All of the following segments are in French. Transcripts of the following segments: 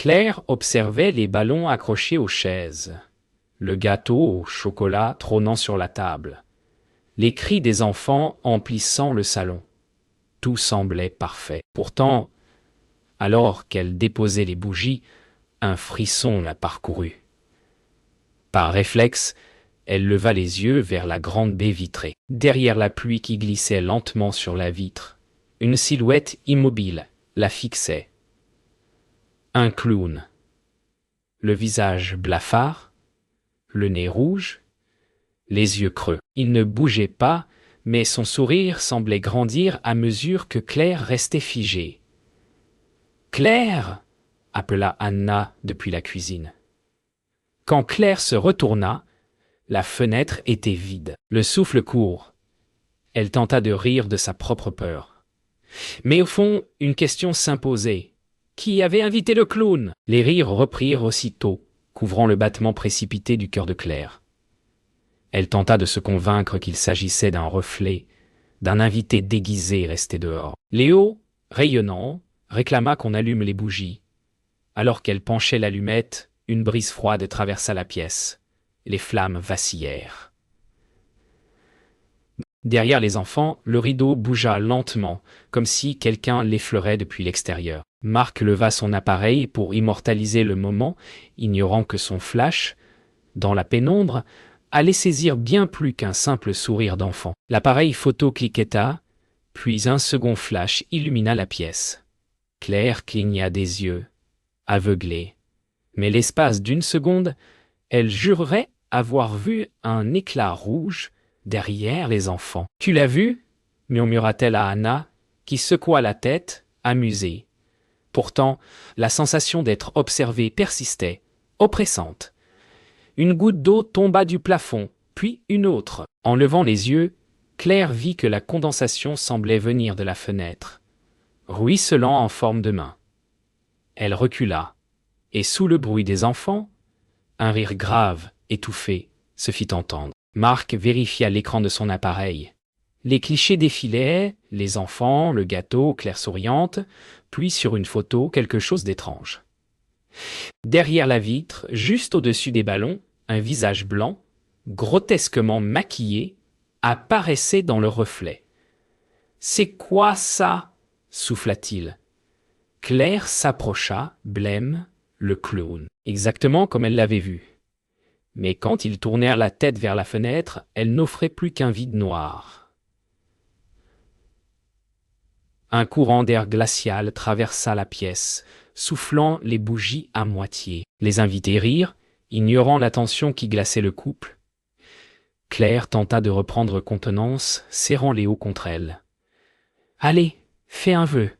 Claire observait les ballons accrochés aux chaises, le gâteau au chocolat trônant sur la table, les cris des enfants emplissant le salon. Tout semblait parfait. Pourtant, alors qu'elle déposait les bougies, un frisson la parcourut. Par réflexe, elle leva les yeux vers la grande baie vitrée. Derrière la pluie qui glissait lentement sur la vitre, une silhouette immobile la fixait. Un clown. Le visage blafard, le nez rouge, les yeux creux. Il ne bougeait pas, mais son sourire semblait grandir à mesure que Claire restait figée. « Claire !» appela Anna depuis la cuisine. Quand Claire se retourna, la fenêtre était vide, le souffle court. Elle tenta de rire de sa propre peur. Mais au fond, une question s'imposait. Qui avait invité le clown? Les rires reprirent aussitôt, couvrant le battement précipité du cœur de Claire. Elle tenta de se convaincre qu'il s'agissait d'un reflet, d'un invité déguisé resté dehors. Léo, rayonnant, réclama qu'on allume les bougies. Alors qu'elle penchait l'allumette, une brise froide traversa la pièce. Les flammes vacillèrent. Derrière les enfants, le rideau bougea lentement, comme si quelqu'un l'effleurait depuis l'extérieur. Marc leva son appareil pour immortaliser le moment, ignorant que son flash, dans la pénombre, allait saisir bien plus qu'un simple sourire d'enfant. L'appareil photo cliqueta, puis un second flash illumina la pièce. Claire cligna des yeux, aveuglée. Mais l'espace d'une seconde, elle jurerait avoir vu un éclat rouge derrière les enfants. « Tu l'as vu ?» murmura-t-elle à Anna, qui secoua la tête, amusée. Pourtant, la sensation d'être observée persistait, oppressante. Une goutte d'eau tomba du plafond, puis une autre. En levant les yeux, Claire vit que la condensation semblait venir de la fenêtre, ruisselant en forme de main. Elle recula, et sous le bruit des enfants, un rire grave, étouffé, se fit entendre. Marc vérifia l'écran de son appareil. Les clichés défilaient, les enfants, le gâteau, Claire souriante, puis sur une photo, quelque chose d'étrange. Derrière la vitre, juste au-dessus des ballons, un visage blanc, grotesquement maquillé, apparaissait dans le reflet. « C'est quoi ça ?» souffla-t-il. Claire s'approcha, blême, le clown, exactement comme elle l'avait vu. Mais quand ils tournèrent la tête vers la fenêtre, elle n'offrait plus qu'un vide noir. Un courant d'air glacial traversa la pièce, soufflant les bougies à moitié. Les invités rirent, ignorant la tension qui glaçait le couple. Claire tenta de reprendre contenance, serrant Léo contre elle. « Allez, fais un vœu !»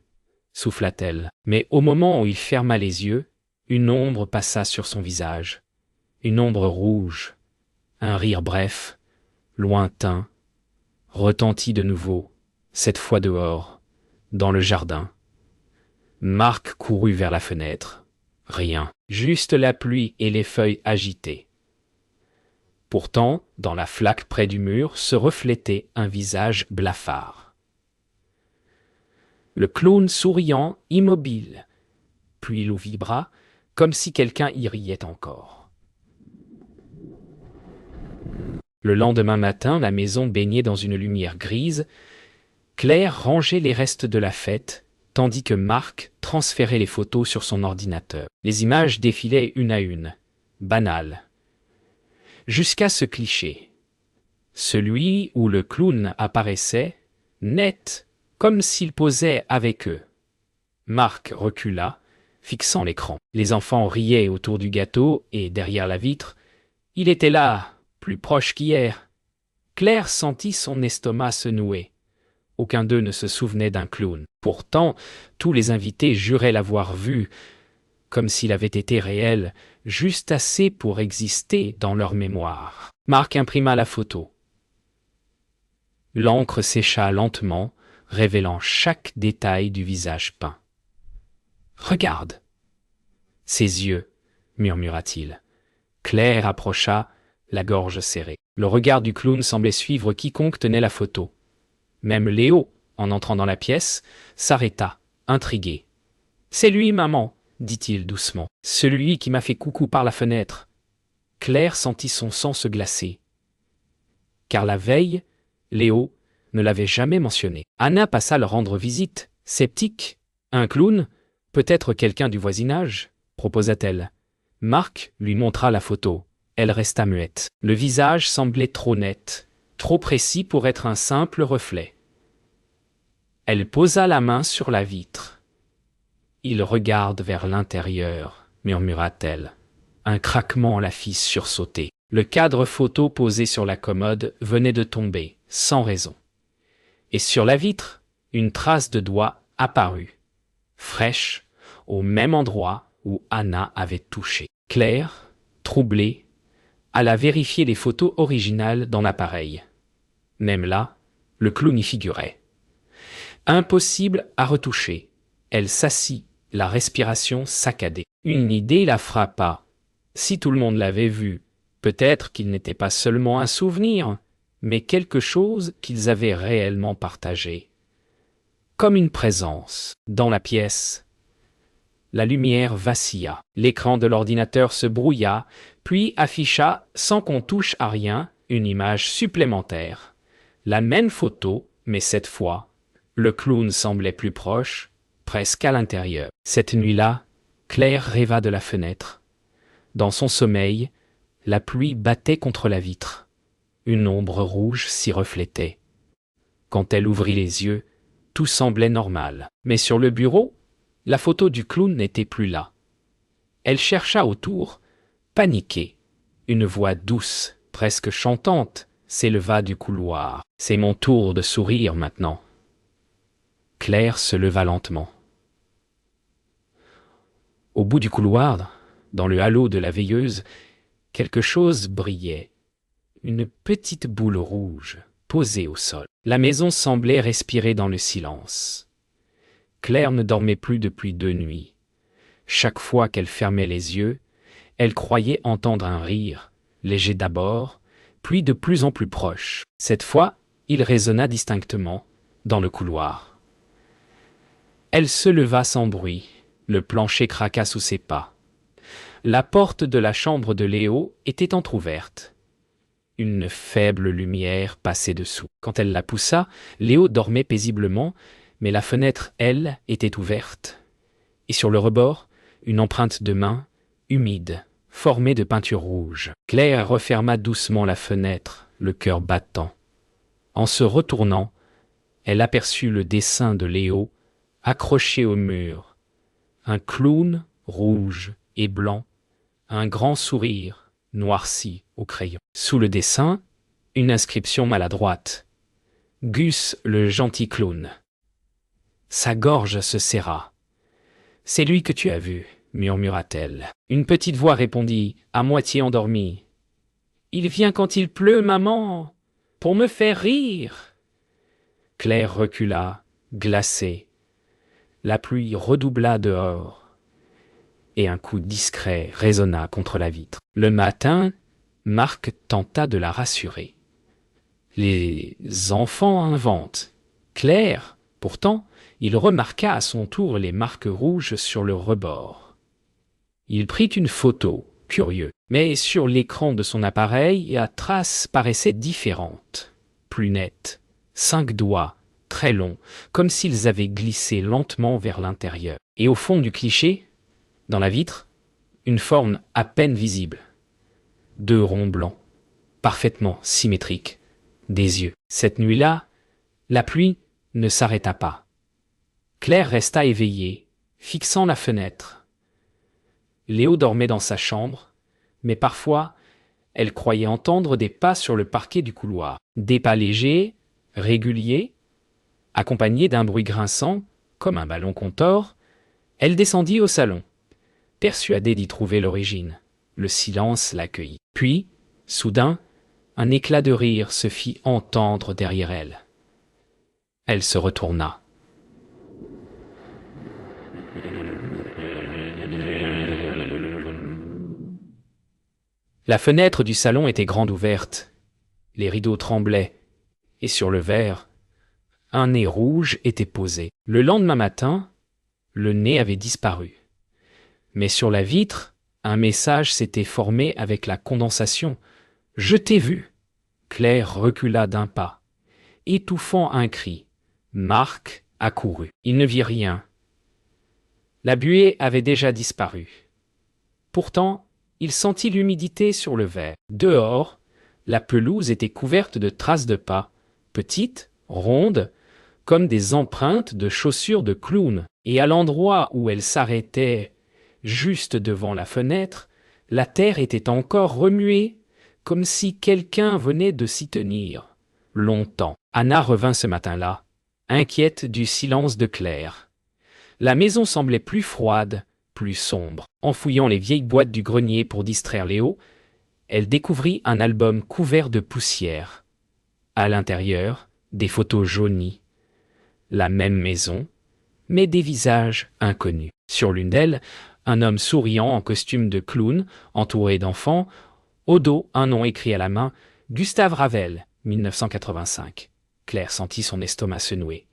souffla-t-elle. Mais au moment où il ferma les yeux, une ombre passa sur son visage. Une ombre rouge. Un rire bref, lointain, retentit de nouveau, cette fois dehors, dans le jardin. Marc courut vers la fenêtre. Rien, juste la pluie et les feuilles agitées. Pourtant, dans la flaque près du mur se reflétait un visage blafard. Le clown souriant, immobile. Puis l'eau vibra, comme si quelqu'un y riait encore. Le lendemain matin, la maison baignait dans une lumière grise. Claire rangeait les restes de la fête, tandis que Marc transférait les photos sur son ordinateur. Les images défilaient une à une, banales. Jusqu'à ce cliché. Celui où le clown apparaissait, net, comme s'il posait avec eux. Marc recula, fixant l'écran. Les enfants riaient autour du gâteau et derrière la vitre. Il était là, plus proche qu'hier. Claire sentit son estomac se nouer. Aucun d'eux ne se souvenait d'un clown. Pourtant, tous les invités juraient l'avoir vu, comme s'il avait été réel, juste assez pour exister dans leur mémoire. Marc imprima la photo. L'encre sécha lentement, révélant chaque détail du visage peint. « Regarde !» « Ses yeux !» murmura-t-il. Claire approcha, la gorge serrée. Le regard du clown semblait suivre quiconque tenait la photo. Même Léo, en entrant dans la pièce, s'arrêta, intrigué. « C'est lui, maman !» dit-il doucement. Celui qui m'a fait coucou par la fenêtre. Claire sentit son sang se glacer. Car la veille, Léo ne l'avait jamais mentionné. Anna passa leur rendre visite, sceptique. Un clown, peut-être quelqu'un du voisinage, proposa-t-elle. Marc lui montra la photo. Elle resta muette. Le visage semblait trop net, trop précis pour être un simple reflet. Elle posa la main sur la vitre. « Il regarde vers l'intérieur », murmura-t-elle. Un craquement la fit sursauter. Le cadre photo posé sur la commode venait de tomber, sans raison. Et sur la vitre, une trace de doigt apparut, fraîche, au même endroit où Anna avait touché. Claire, troublée, alla vérifier les photos originales dans l'appareil. Même là, le clown y figurait. Impossible à retoucher. Elle s'assit, la respiration saccadée. Une idée la frappa. Si tout le monde l'avait vu, peut-être qu'il n'était pas seulement un souvenir, mais quelque chose qu'ils avaient réellement partagé. Comme une présence dans la pièce. La lumière vacilla. L'écran de l'ordinateur se brouilla, puis afficha, sans qu'on touche à rien, une image supplémentaire. La même photo, mais cette fois, le clown semblait plus proche, presque à l'intérieur. Cette nuit-là, Claire rêva de la fenêtre. Dans son sommeil, la pluie battait contre la vitre. Une ombre rouge s'y reflétait. Quand elle ouvrit les yeux, tout semblait normal. Mais sur le bureau, la photo du clown n'était plus là. Elle chercha autour, paniquée. Une voix douce, presque chantante, s'éleva du couloir. « C'est mon tour de sourire maintenant. » Claire se leva lentement. Au bout du couloir, dans le halo de la veilleuse, quelque chose brillait. Une petite boule rouge, posée au sol. La maison semblait respirer dans le silence. Claire ne dormait plus depuis 2 nuits. Chaque fois qu'elle fermait les yeux, elle croyait entendre un rire, léger d'abord, puis de plus en plus proche. Cette fois, il résonna distinctement, dans le couloir. Elle se leva sans bruit, le plancher craqua sous ses pas. La porte de la chambre de Léo était entr'ouverte. Une faible lumière passait dessous. Quand elle la poussa, Léo dormait paisiblement, mais la fenêtre, elle, était ouverte. Et sur le rebord, une empreinte de main, humide, formée de peinture rouge. Claire referma doucement la fenêtre, le cœur battant. En se retournant, elle aperçut le dessin de Léo, accroché au mur. Un clown rouge et blanc, un grand sourire noirci au crayon. Sous le dessin, une inscription maladroite. « Gus le gentil clown ». Sa gorge se serra. « C'est lui que tu as vu », murmura-t-elle. Une petite voix répondit, à moitié endormie. « Il vient quand il pleut, maman, pour me faire rire. » Claire recula, glacée. La pluie redoubla dehors, et un coup discret résonna contre la vitre. Le matin, Marc tenta de la rassurer. Les enfants inventent. Claire, pourtant, il remarqua à son tour les marques rouges sur le rebord. Il prit une photo, curieux, mais sur l'écran de son appareil, la trace paraissait différente, plus nette. 5 doigts, très longs, comme s'ils avaient glissé lentement vers l'intérieur. Et au fond du cliché, dans la vitre, une forme à peine visible. 2 ronds blancs, parfaitement symétriques, des yeux. Cette nuit-là, la pluie ne s'arrêta pas. Claire resta éveillée, fixant la fenêtre. Léo dormait dans sa chambre, mais parfois, elle croyait entendre des pas sur le parquet du couloir. Des pas légers, réguliers, accompagnés d'un bruit grinçant, comme un ballon qu'on tord. Elle descendit au salon, persuadée d'y trouver l'origine. Le silence l'accueillit. Puis, soudain, un éclat de rire se fit entendre derrière elle. Elle se retourna. La fenêtre du salon était grande ouverte. Les rideaux tremblaient, et sur le verre, un nez rouge était posé. Le lendemain matin, le nez avait disparu. Mais sur la vitre, un message s'était formé avec la condensation. « Je t'ai vu !» Claire recula d'un pas, étouffant un cri. Marc accourut. Il ne vit rien. La buée avait déjà disparu. Pourtant, il sentit l'humidité sur le verre. Dehors, la pelouse était couverte de traces de pas, petites, rondes, comme des empreintes de chaussures de clown. Et à l'endroit où elles s'arrêtaient, juste devant la fenêtre, la terre était encore remuée, comme si quelqu'un venait de s'y tenir. Longtemps. Anna revint ce matin-là, inquiète du silence de Claire. La maison semblait plus froide, plus sombre. En fouillant les vieilles boîtes du grenier pour distraire Léo, elle découvrit un album couvert de poussière. À l'intérieur, des photos jaunies. La même maison, mais des visages inconnus. Sur l'une d'elles, un homme souriant en costume de clown, entouré d'enfants. Au dos, un nom écrit à la main, Gustave Ravel, 1985. Claire sentit son estomac se nouer.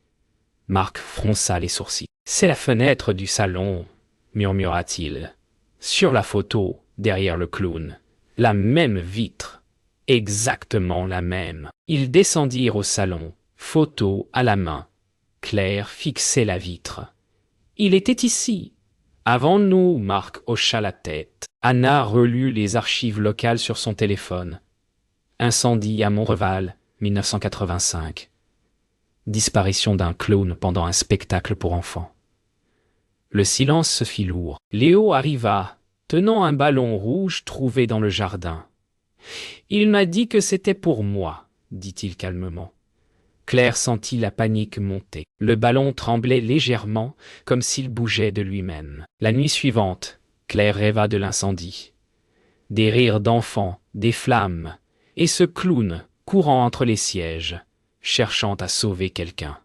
Marc fronça les sourcils. « C'est la fenêtre du salon, » murmura-t-il. Sur la photo, derrière le clown, la même vitre, exactement la même. Ils descendirent au salon, photo à la main. Claire fixait la vitre. « Il était ici. » Avant nous, Marc hocha la tête. Anna relut les archives locales sur son téléphone. Incendie à Montreval, 1985. Disparition d'un clown pendant un spectacle pour enfants. Le silence se fit lourd. Léo arriva, tenant un ballon rouge trouvé dans le jardin. « Il m'a dit que c'était pour moi, » dit-il calmement. Claire sentit la panique monter. Le ballon tremblait légèrement, comme s'il bougeait de lui-même. La nuit suivante, Claire rêva de l'incendie. Des rires d'enfants, des flammes, et ce clown courant entre les sièges, cherchant à sauver quelqu'un.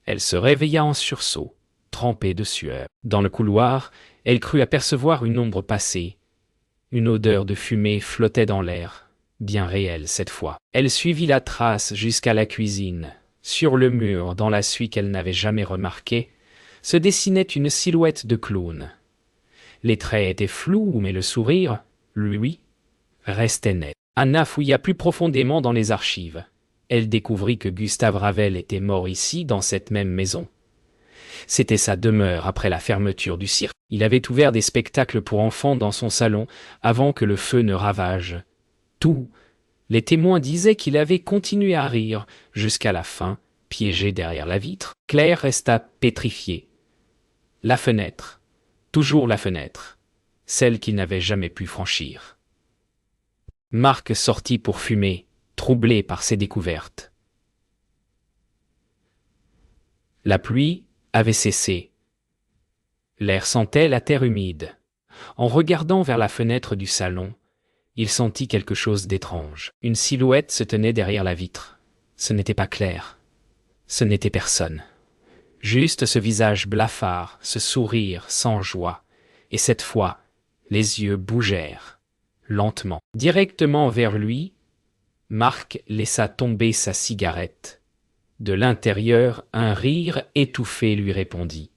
Elle se réveilla en sursaut, trempée de sueur. Dans le couloir, elle crut apercevoir une ombre passer. Une odeur de fumée flottait dans l'air, bien réelle cette fois. Elle suivit la trace jusqu'à la cuisine. Sur le mur, dans la suie qu'elle n'avait jamais remarquée, se dessinait une silhouette de clown. Les traits étaient flous, mais le sourire, lui, restait net. Anna fouilla plus profondément dans les archives. Elle découvrit que Gustave Ravel était mort ici, dans cette même maison. C'était sa demeure après la fermeture du cirque. Il avait ouvert des spectacles pour enfants dans son salon avant que le feu ne ravage tout. Les témoins disaient qu'il avait continué à rire jusqu'à la fin, piégé derrière la vitre. Claire resta pétrifiée. La fenêtre, toujours la fenêtre, celle qu'il n'avait jamais pu franchir. Marc sortit pour fumer, troublé par ces découvertes. La pluie avait cessé. L'air sentait la terre humide. En regardant vers la fenêtre du salon, il sentit quelque chose d'étrange. Une silhouette se tenait derrière la vitre. Ce n'était pas Claire. Ce n'était personne. Juste ce visage blafard, ce sourire sans joie. Et cette fois, les yeux bougèrent, lentement. Directement vers lui, Marc laissa tomber sa cigarette. De l'intérieur, un rire étouffé lui répondit.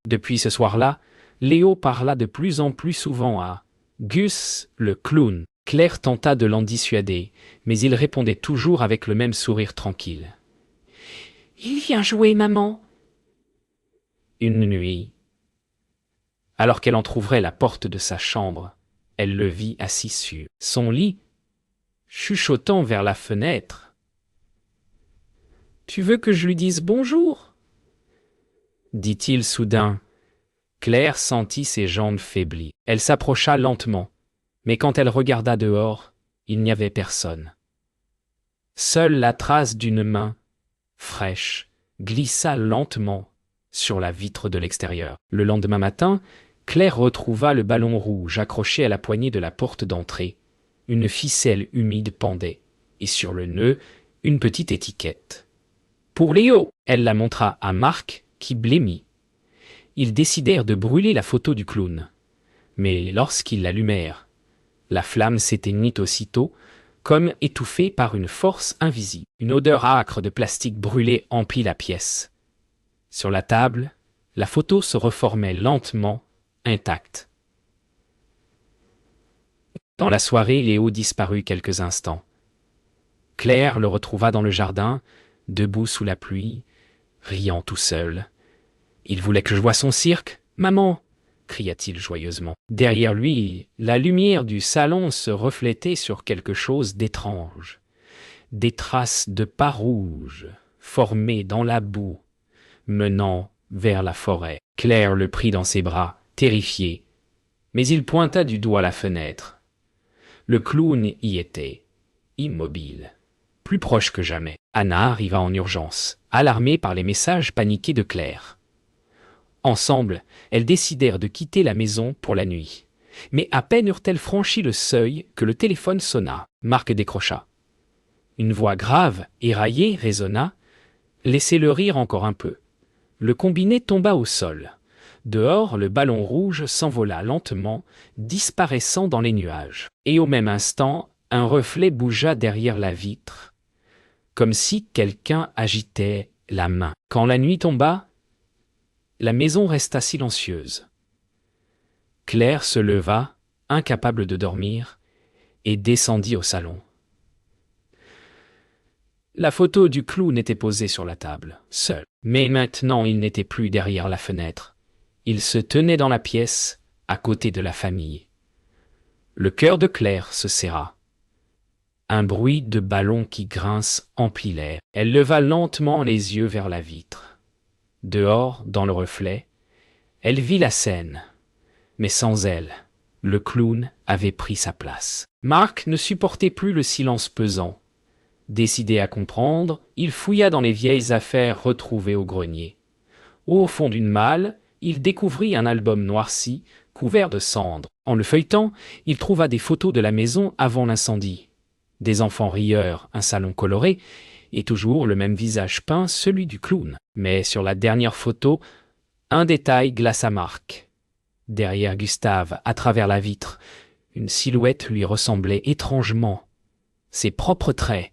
Depuis ce soir-là, Léo parla de plus en plus souvent à Gus, le clown. Claire tenta de l'en dissuader, mais il répondait toujours avec le même sourire tranquille. « Il vient jouer, maman. » Une nuit, alors qu'elle entr'ouvrait la porte de sa chambre, elle le vit assis sur son lit, chuchotant vers la fenêtre. « Tu veux que je lui dise bonjour ?» dit-il soudain. Claire sentit ses jambes faiblir. Elle s'approcha lentement, mais quand elle regarda dehors, il n'y avait personne. Seule la trace d'une main, fraîche, glissa lentement sur la vitre de l'extérieur. Le lendemain matin, Claire retrouva le ballon rouge accroché à la poignée de la porte d'entrée. Une ficelle humide pendait, et sur le nœud, une petite étiquette. « Pour Léo !» Elle la montra à Marc, qui blêmit. Ils décidèrent de brûler la photo du clown. Mais lorsqu'ils l'allumèrent, la flamme s'éteignit aussitôt, comme étouffée par une force invisible. Une odeur âcre de plastique brûlé emplit la pièce. Sur la table, La photo se reformait lentement, intacte. Dans la soirée, Léo disparut quelques instants. Claire le retrouva dans le jardin, debout sous la pluie, riant tout seul. « Il voulait que je voie son cirque, maman !» cria-t-il joyeusement. Derrière lui, la lumière du salon se reflétait sur quelque chose d'étrange. Des traces de pas rouges, formées dans la boue, menant vers la forêt. Claire le prit dans ses bras, terrifiée, mais il pointa du doigt la fenêtre. Le clown y était, immobile, plus proche que jamais. Anna arriva en urgence, alarmée par les messages paniqués de Claire. Ensemble, elles décidèrent de quitter la maison pour la nuit. Mais à peine eurent-elles franchi le seuil que le téléphone sonna. Marc décrocha. Une voix grave, éraillée, résonna. « Laissez-le rire encore un peu. » Le combiné tomba au sol. Dehors, le ballon rouge s'envola lentement, disparaissant dans les nuages. Et au même instant, un reflet bougea derrière la vitre, comme si quelqu'un agitait la main. Quand la nuit tomba, la maison resta silencieuse. Claire se leva, incapable de dormir, et descendit au salon. La photo du clown était posée sur la table, seul. Mais maintenant il n'était plus derrière la fenêtre. Il se tenait dans la pièce, à côté de la famille. Le cœur de Claire se serra. Un bruit de ballon qui grince emplit l'air. Elle leva lentement les yeux vers la vitre. Dehors, dans le reflet, elle vit la scène. Mais sans elle, le clown avait pris sa place. Marc ne supportait plus le silence pesant. Décidé à comprendre, il fouilla dans les vieilles affaires retrouvées au grenier. Au fond d'une malle, il découvrit un album noirci, couvert de cendres. En le feuilletant, il trouva des photos de la maison avant l'incendie. Des enfants rieurs, un salon coloré, et toujours le même visage peint, celui du clown. Mais sur la dernière photo, un détail glaça Marc. Derrière Gustave, à travers la vitre, une silhouette lui ressemblait étrangement. Ses propres traits,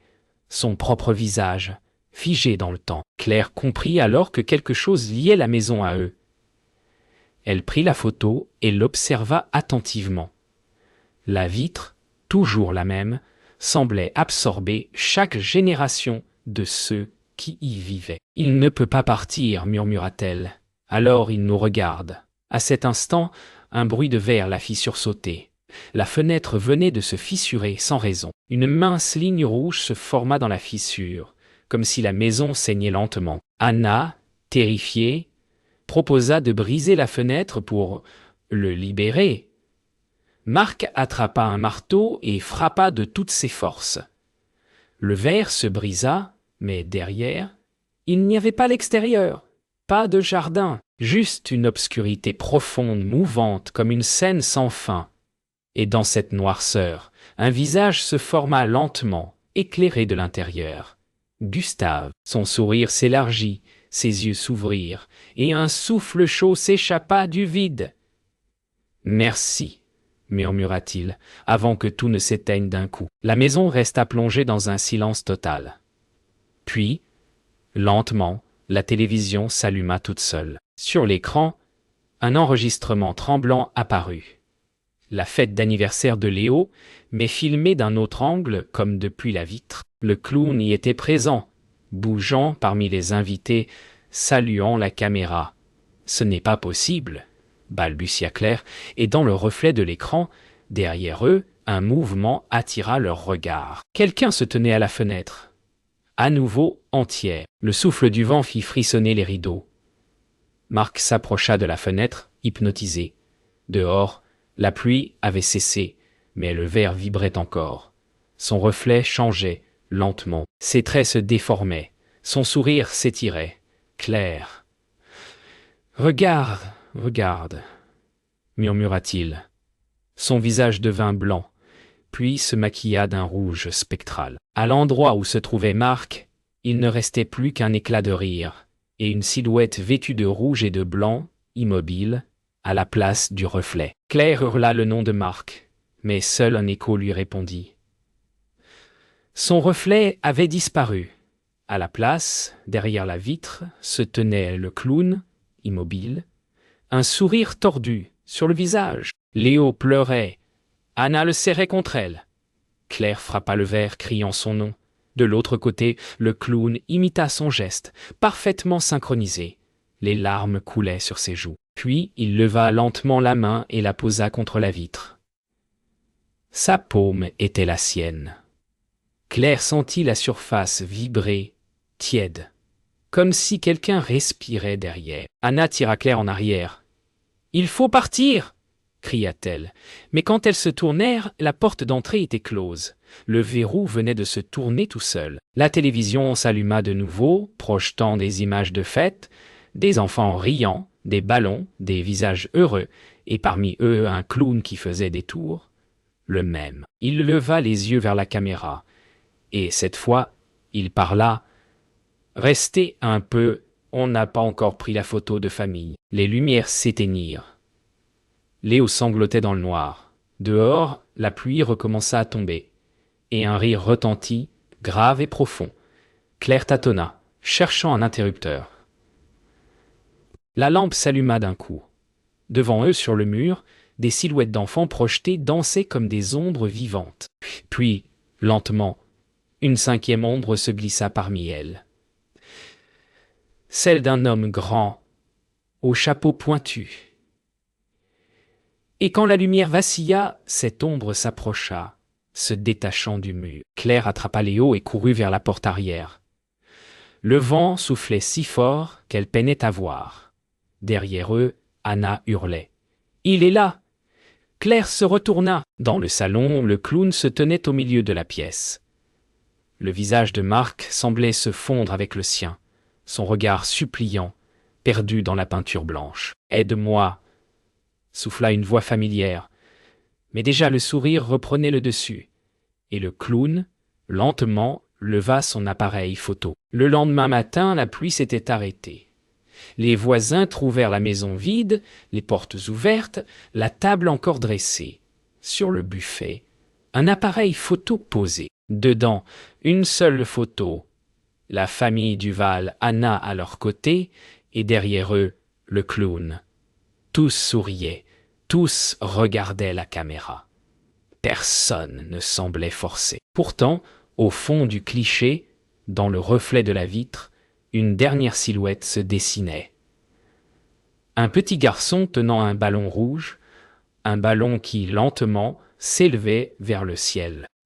son propre visage, figé dans le temps. Claire comprit alors que quelque chose liait la maison à eux. Elle prit la photo et l'observa attentivement. La vitre, toujours la même, semblait absorber chaque génération de ceux qui y vivaient. « Il ne peut pas partir, murmura-t-elle. Alors il nous regarde. » À cet instant, un bruit de verre la fit sursauter. La fenêtre venait de se fissurer sans raison. Une mince ligne rouge se forma dans la fissure, comme si la maison saignait lentement. Anna, terrifiée, proposa de briser la fenêtre pour le libérer. Marc attrapa un marteau et frappa de toutes ses forces. Le verre se brisa, mais derrière, il n'y avait pas l'extérieur, pas de jardin, juste une obscurité profonde, mouvante comme une scène sans fin. Et dans cette noirceur, un visage se forma lentement, éclairé de l'intérieur. Gustave, son sourire s'élargit, ses yeux s'ouvrirent, et un souffle chaud s'échappa du vide. « Merci », murmura-t-il, avant que tout ne s'éteigne d'un coup. La maison resta plongée dans un silence total. Puis, lentement, la télévision s'alluma toute seule. Sur l'écran, un enregistrement tremblant apparut. La fête d'anniversaire de Léo, mais filmée d'un autre angle, comme depuis la vitre. Le clown y était présent, bougeant parmi les invités, saluant la caméra. « Ce n'est pas possible !» balbutia Claire, et dans le reflet de l'écran, derrière eux, un mouvement attira leur regard. Quelqu'un se tenait à la fenêtre. À nouveau entière. Le souffle du vent fit frissonner les rideaux. Marc s'approcha de la fenêtre, hypnotisé. Dehors, la pluie avait cessé, mais le verre vibrait encore. Son reflet changeait, lentement. Ses traits se déformaient. Son sourire s'étirait. Claire. « Regarde, regarde, » murmura-t-il. Son visage devint blanc, puis se maquilla d'un rouge spectral. À l'endroit où se trouvait Marc, il ne restait plus qu'un éclat de rire, et une silhouette vêtue de rouge et de blanc, immobile, à la place du reflet. Claire hurla le nom de Marc, mais seul un écho lui répondit. Son reflet avait disparu. À la place, derrière la vitre, se tenait le clown, immobile, un sourire tordu sur le visage. Léo pleurait. Anna le serrait contre elle. Claire frappa le verre, criant son nom. De l'autre côté, le clown imita son geste, parfaitement synchronisé. Les larmes coulaient sur ses joues. Puis il leva lentement la main et la posa contre la vitre. Sa paume était la sienne. Claire sentit la surface vibrer, tiède, comme si quelqu'un respirait derrière. Anna tira Claire en arrière. « Il faut partir !» cria-t-elle. Mais quand elles se tournèrent, la porte d'entrée était close. Le verrou venait de se tourner tout seul. La télévision s'alluma de nouveau, projetant des images de fête, des enfants riant, des ballons, des visages heureux, et parmi eux un clown qui faisait des tours. Le même. Il leva les yeux vers la caméra. Et cette fois, il parla. « Restez un peu, on n'a pas encore pris la photo de famille. » Les lumières s'éteignirent. Léo sanglotait dans le noir. Dehors, la pluie recommença à tomber. Et un rire retentit, grave et profond. Claire tâtonna, cherchant un interrupteur. La lampe s'alluma d'un coup. Devant eux, sur le mur, des silhouettes d'enfants projetées dansaient comme des ombres vivantes. Puis, lentement, une cinquième ombre se glissa parmi elles. Celle d'un homme grand, au chapeau pointu. Et quand la lumière vacilla, cette ombre s'approcha, se détachant du mur. Claire attrapa Léo et courut vers la porte arrière. Le vent soufflait si fort qu'elle peinait à voir. Derrière eux, Anna hurlait. « Il est là !» Claire se retourna. Dans le salon, le clown se tenait au milieu de la pièce. Le visage de Marc semblait se fondre avec le sien, son regard suppliant, perdu dans la peinture blanche. « Aide-moi !» souffla une voix familière. Mais déjà le sourire reprenait le dessus, et le clown, lentement, leva son appareil photo. Le lendemain matin, la pluie s'était arrêtée. Les voisins trouvèrent la maison vide, les portes ouvertes, la table encore dressée. Sur le buffet, un appareil photo posé. Dedans, une seule photo. La famille Duval, Anna à leur côté, et derrière eux, le clown. Tous souriaient, tous regardaient la caméra. Personne ne semblait forcé. Pourtant, au fond du cliché, dans le reflet de la vitre, une dernière silhouette se dessinait. Un petit garçon tenant un ballon rouge, un ballon qui, lentement, s'élevait vers le ciel.